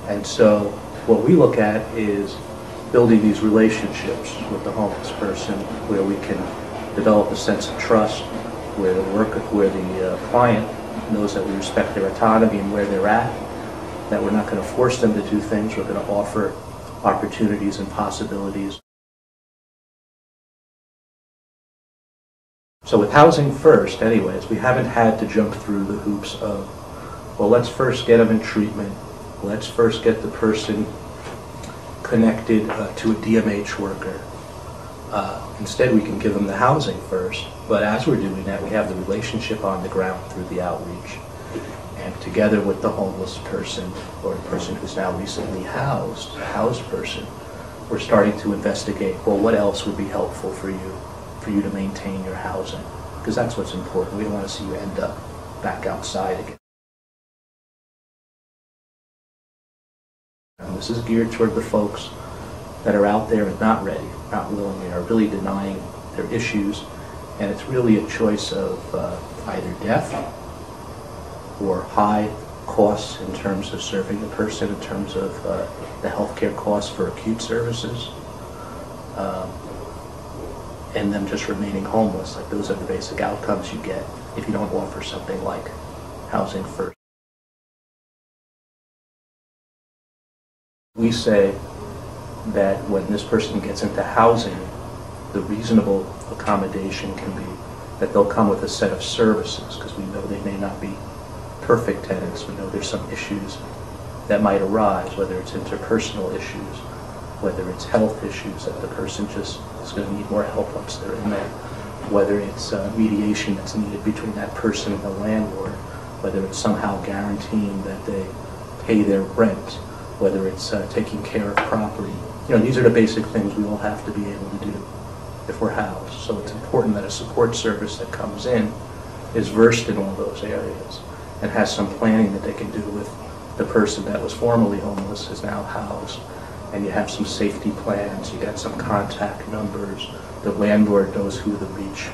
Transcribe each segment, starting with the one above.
And so what we look at is building these relationships with the homeless person where we can develop a sense of trust, where the client knows that we respect their autonomy and where they're at, that we're not going to force them to do things, we're going to offer opportunities and possibilities. So with Housing First, anyways, we haven't had to jump through the hoops of, well, let's first get them in treatment, let's first get the person connected to a DMH worker. Instead, we can give them the housing first, but as we're doing that, we have the relationship on the ground through the outreach. And together with the homeless person, or the person who's now recently housed, a housed person, we're starting to investigate, well, what else would be helpful for you to maintain your housing? Because that's what's important. We don't want to see you end up back outside again. And this is geared toward the folks that are out there and not ready, not willing, and are really denying their issues. And it's really a choice of either death or high costs in terms of serving the person, in terms of the healthcare costs for acute services, and them just remaining homeless. Like, those are the basic outcomes you get if you don't offer something like Housing First. We say that when this person gets into housing, the reasonable accommodation can be that they'll come with a set of services, because we know they may not be perfect tenants. We know there's some issues that might arise, whether it's interpersonal issues, whether it's health issues that the person just is going to need more help once they're in there, whether it's mediation that's needed between that person and the landlord, whether it's somehow guaranteeing that they pay their rent, whether it's taking care of property. You know, these are the basic things we all have to be able to do if we're housed. So it's important that a support service that comes in is versed in all those areas and has some planning that they can do with the person that was formerly homeless is now housed. And you have some safety plans, you got some contact numbers, the landlord knows who to reach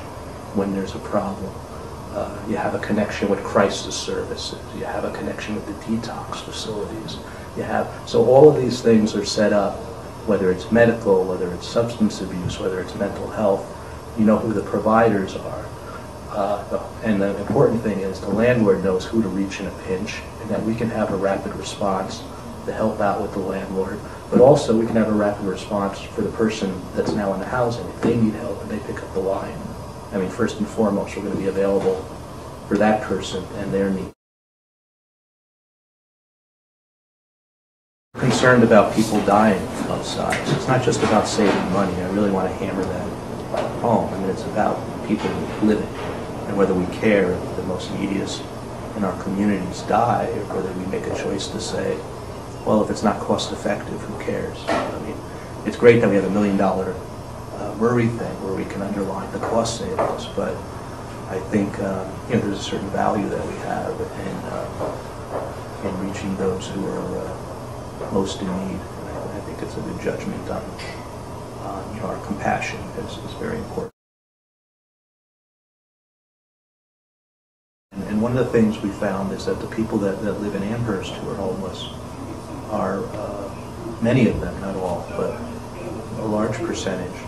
when there's a problem. You have a connection with crisis services, you have a connection with the detox facilities. So all of these things are set up, whether it's medical, whether it's substance abuse, whether it's mental health, you know who the providers are. And the important thing is the landlord knows who to reach in a pinch, and that we can have a rapid response to help out with the landlord, but also we can have a rapid response for the person that's now in the housing. If they need help and they pick up the line, I mean, first and foremost, we're going to be available for that person and their needs. Concerned about people dying outside. So it's not just about saving money. I really want to hammer that home. I mean, it's about people living, and whether we care if the most neediest in our communities die, or whether we make a choice to say, well, if it's not cost effective, who cares? I mean, it's great that we have $1 million worry thing where we can underline the cost savings, but I think you know, there's a certain value that we have in reaching those who are most in need. And I think it's a good judgment on you know, our compassion is very important. And one of the things we found is that the people that live in Amherst who are homeless are, many of them, not all, but a large percentage,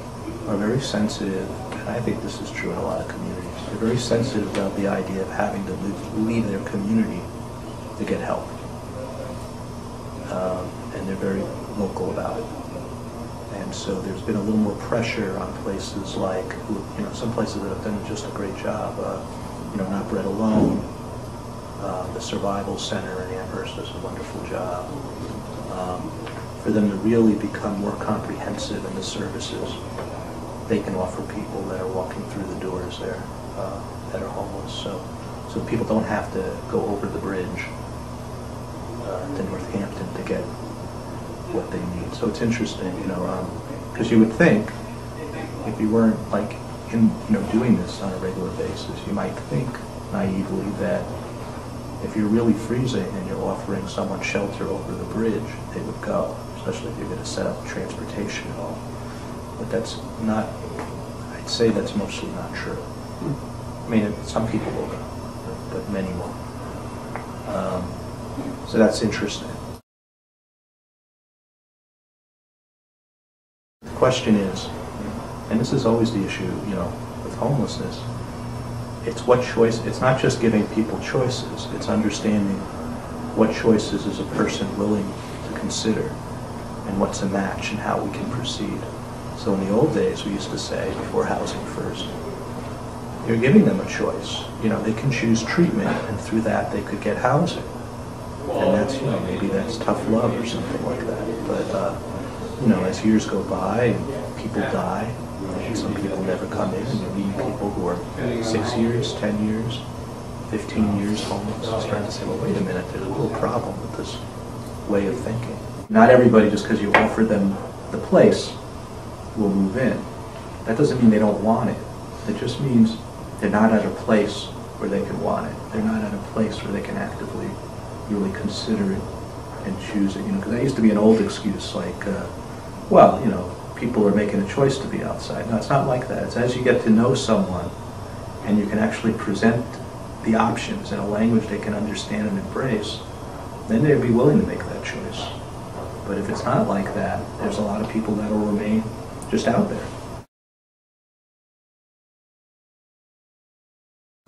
are very sensitive, and I think this is true in a lot of communities. They're very sensitive about the idea of having to leave their community to get help. And they're very vocal about it. And so there's been a little more pressure on places like, you know, some places that have done just a great job. You know, Not Bread Alone, the Survival Center in Amherst does a wonderful job. For them to really become more comprehensive in the services they can offer people that are walking through the doors there that are homeless. So people don't have to go over the bridge to Northampton to get what they need. So it's interesting, you know, because you would think if you weren't like doing this on a regular basis, you might think naively that if you're really freezing and you're offering someone shelter over the bridge, they would go, especially if you're going to set up transportation and all. But that's not, I'd say that's mostly not true. I mean, some people will go, but many won't. So that's interesting. question is, and this is always the issue, you know, with homelessness, it's what choice, it's not just giving people choices, it's understanding what choices is a person willing to consider and what's a match and how we can proceed. So in the old days, we used to say, before Housing First, you're giving them a choice. You know, they can choose treatment, and through that they could get housing. And that's, you know, maybe that's tough love or something like that. But, you know, as years go by and people die, and some people never come in, and you meet people who are 6 years, 10 years, 15 years homeless, and starting to say, well, wait a minute, there's a little problem with this way of thinking. Not everybody, just because you offer them the place, will move in. That doesn't mean they don't want it. It just means they're not at a place where they can want it. They're not at a place where they can actively really consider it and choose it. You know, because that used to be an old excuse, like, well, you know, people are making a choice to be outside. No, it's not like that. It's as you get to know someone and you can actually present the options in a language they can understand and embrace, then they'd be willing to make that choice. But if it's not like that, there's a lot of people that will remain just out there.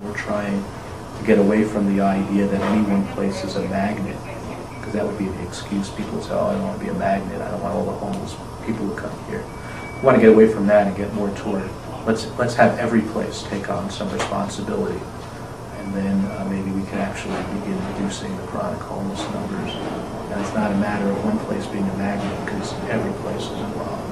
We're trying to get away from the idea that any one place is a magnet, because that would be the excuse. People say, oh, I don't want to be a magnet, I don't want all the homeless people to come here. We want to get away from that and get more toward, let's have every place take on some responsibility, and then maybe we can actually begin reducing the chronic homeless numbers. And it's not a matter of one place being a magnet, because every place is involved.